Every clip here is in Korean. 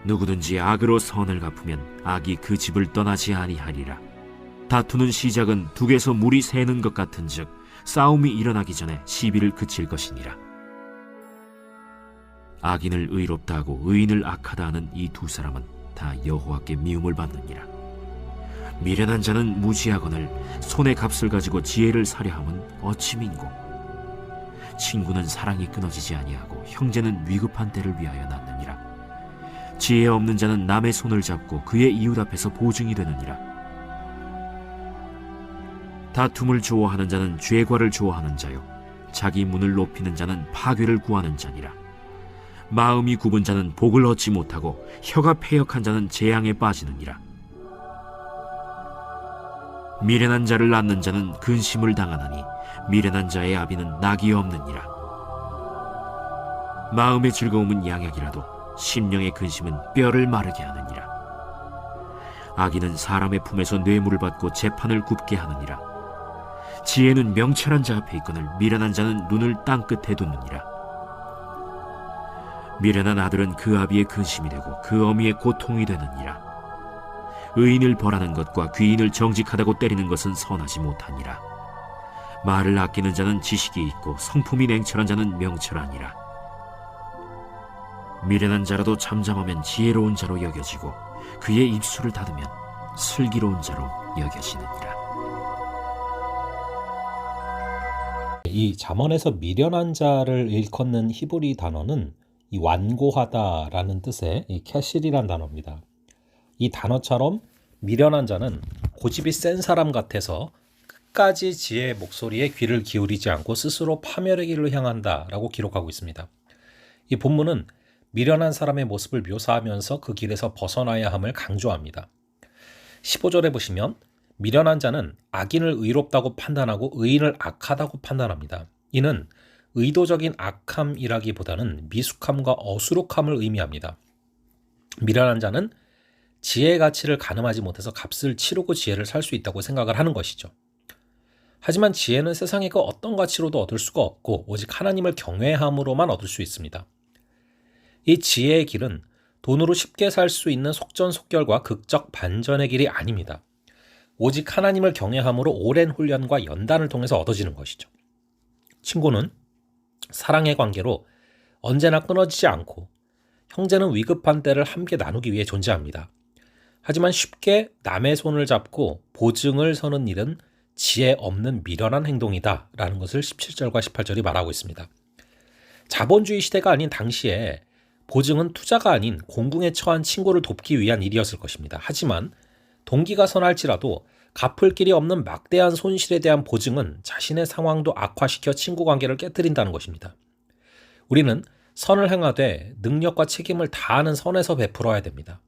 누구든지 악으로 선을 갚으면 악이 그 집을 떠나지 아니하리라. 다투는 시작은 둑에서 물이 새는 것 같은즉 싸움이 일어나기 전에 시비를 그칠 것이니라. 악인을 의롭다 하고 의인을 악하다 하는 이 두 사람은 다 여호와께 미움을 받느니라. 미련한 자는 무지하거늘 손의 값을 가지고 지혜를 사려 함은 어찌 민고. 친구는 사랑이 끊어지지 아니하고 형제는 위급한 때를 위하여 낳느니라. 지혜 없는 자는 남의 손을 잡고 그의 이웃 앞에서 보증이 되느니라. 다툼을 좋아하는 자는 죄과를 좋아하는 자요 자기 문을 높이는 자는 파괴를 구하는 자니라. 마음이 굽은 자는 복을 얻지 못하고 혀가 패역한 자는 재앙에 빠지느니라. 미련한 자를 낳는 자는 근심을 당하나니 미련한 자의 아비는 낙이 없느니라. 마음의 즐거움은 양약이라도 심령의 근심은 뼈를 마르게 하느니라. 악인은 사람의 품에서 뇌물을 받고 재판을 굽게 하느니라. 지혜는 명철한 자 앞에 있거늘 미련한 자는 눈을 땅끝에 두느니라. 미련한 아들은 그 아비의 근심이 되고 그 어미의 고통이 되느니라. 의인을 벌하는 것과 귀인을 정직하다고 때리는 것은 선하지 못하니라. 말을 아끼는 자는 지식이 있고 성품이 냉철한 자는 명철하니라. 미련한 자라도 잠잠하면 지혜로운 자로 여겨지고 그의 입술을 닫으면 슬기로운 자로 여겨지느니라. 이 잠언에서 미련한 자를 일컫는 히브리 단어는 이 완고하다라는 뜻의 이 캐실이란 단어입니다. 이 단어처럼 미련한 자는 고집이 센 사람 같아서 끝까지 지혜의 목소리에 귀를 기울이지 않고 스스로 파멸의 길로 향한다라고 기록하고 있습니다. 이 본문은 미련한 사람의 모습을 묘사하면서 그 길에서 벗어나야 함을 강조합니다. 15절에 보시면 미련한 자는 악인을 의롭다고 판단하고 의인을 악하다고 판단합니다. 이는 의도적인 악함이라기보다는 미숙함과 어수룩함을 의미합니다. 미련한 자는 지혜의 가치를 가늠하지 못해서 값을 치르고 지혜를 살 수 있다고 생각을 하는 것이죠. 하지만 지혜는 세상의 그 어떤 가치로도 얻을 수가 없고 오직 하나님을 경외함으로만 얻을 수 있습니다. 이 지혜의 길은 돈으로 쉽게 살 수 있는 속전속결과 극적 반전의 길이 아닙니다. 오직 하나님을 경외함으로 오랜 훈련과 연단을 통해서 얻어지는 것이죠. 친구는 사랑의 관계로 언제나 끊어지지 않고 형제는 위급한 때를 함께 나누기 위해 존재합니다. 하지만 쉽게 남의 손을 잡고 보증을 서는 일은 지혜 없는 미련한 행동이다 라는 것을 17절과 18절이 말하고 있습니다. 자본주의 시대가 아닌 당시에 보증은 투자가 아닌 공궁에 처한 친구를 돕기 위한 일이었을 것입니다. 하지만 동기가 선할지라도 갚을 길이 없는 막대한 손실에 대한 보증은 자신의 상황도 악화시켜 친구 관계를 깨뜨린다는 것입니다. 우리는 선을 행하되 능력과 책임을 다하는 선에서 베풀어야 됩니다.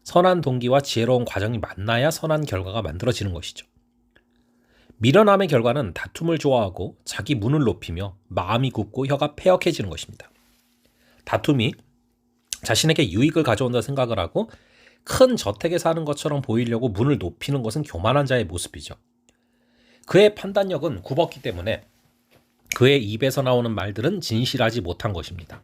선한 동기와 지혜로운 과정이 만나야 선한 결과가 만들어지는 것이죠. 미련함의 결과는 다툼을 좋아하고 자기 문을 높이며 마음이 굽고 혀가 패역해지는 것입니다. 다툼이 자신에게 유익을 가져온다 생각을 하고 큰 저택에 사는 것처럼 보이려고 문을 높이는 것은 교만한 자의 모습이죠. 그의 판단력은 굽었기 때문에 그의 입에서 나오는 말들은 진실하지 못한 것입니다.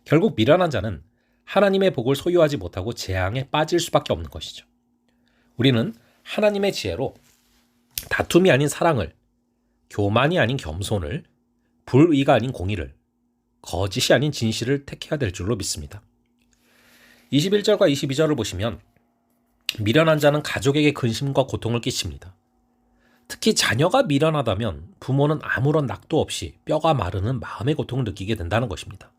결국 미련한 자는 하나님의 복을 소유하지 못하고 재앙에 빠질 수밖에 없는 것이죠. 우리는 하나님의 지혜로 다툼이 아닌 사랑을, 교만이 아닌 겸손을, 불의가 아닌 공의를, 거짓이 아닌 진실을 택해야 될 줄로 믿습니다. 21절과 22절을 보시면 미련한 자는 가족에게 근심과 고통을 끼칩니다. 특히 자녀가 미련하다면 부모는 아무런 낙도 없이 뼈가 마르는 마음의 고통을 느끼게 된다는 것입니다.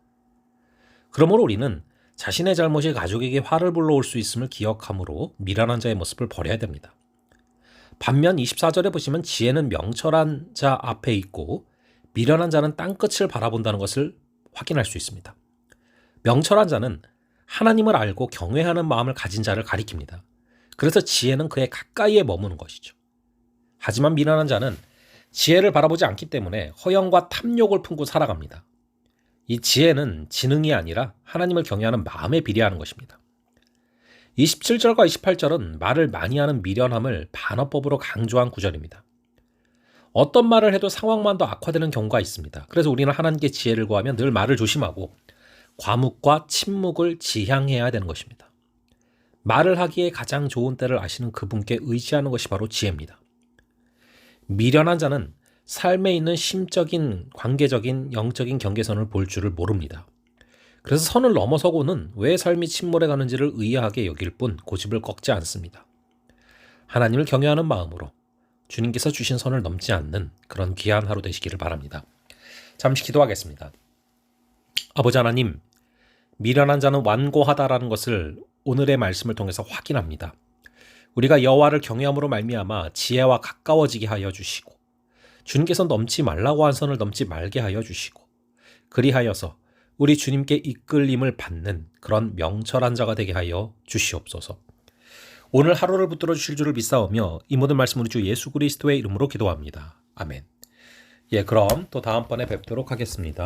그러므로 우리는 자신의 잘못이 가족에게 화를 불러올 수 있음을 기억함으로 미련한 자의 모습을 버려야 됩니다. 반면 24절에 보시면 지혜는 명철한 자 앞에 있고 미련한 자는 땅끝을 바라본다는 것을 확인할 수 있습니다. 명철한 자는 하나님을 알고 경외하는 마음을 가진 자를 가리킵니다. 그래서 지혜는 그의 가까이에 머무는 것이죠. 하지만 미련한 자는 지혜를 바라보지 않기 때문에 허영과 탐욕을 품고 살아갑니다. 이 지혜는 지능이 아니라 하나님을 경외하는 마음에 비례하는 것입니다. 27절과 28절은 말을 많이 하는 미련함을 반어법으로 강조한 구절입니다. 어떤 말을 해도 상황만 더 악화되는 경우가 있습니다. 그래서 우리는 하나님께 지혜를 구하며 늘 말을 조심하고 과묵과 침묵을 지향해야 되는 것입니다. 말을 하기에 가장 좋은 때를 아시는 그분께 의지하는 것이 바로 지혜입니다. 미련한 자는 삶에 있는 심적인, 관계적인, 영적인 경계선을 볼 줄을 모릅니다. 그래서 선을 넘어서고는 왜 삶이 침몰해 가는지를 의아하게 여길 뿐 고집을 꺾지 않습니다. 하나님을 경외하는 마음으로 주님께서 주신 선을 넘지 않는 그런 귀한 하루 되시기를 바랍니다. 잠시 기도하겠습니다. 아버지 하나님, 미련한 자는 완고하다라는 것을 오늘의 말씀을 통해서 확인합니다. 우리가 여호와를 경외함으로 말미암아 지혜와 가까워지게 하여 주시고 주님께서 넘지 말라고 한 선을 넘지 말게 하여 주시고 그리하여서 우리 주님께 이끌림을 받는 그런 명철한 자가 되게 하여 주시옵소서. 오늘 하루를 붙들어 주실 줄을 믿사오며 이 모든 말씀을 주 예수 그리스도의 이름으로 기도합니다. 아멘. 그럼 또 다음번에 뵙도록 하겠습니다.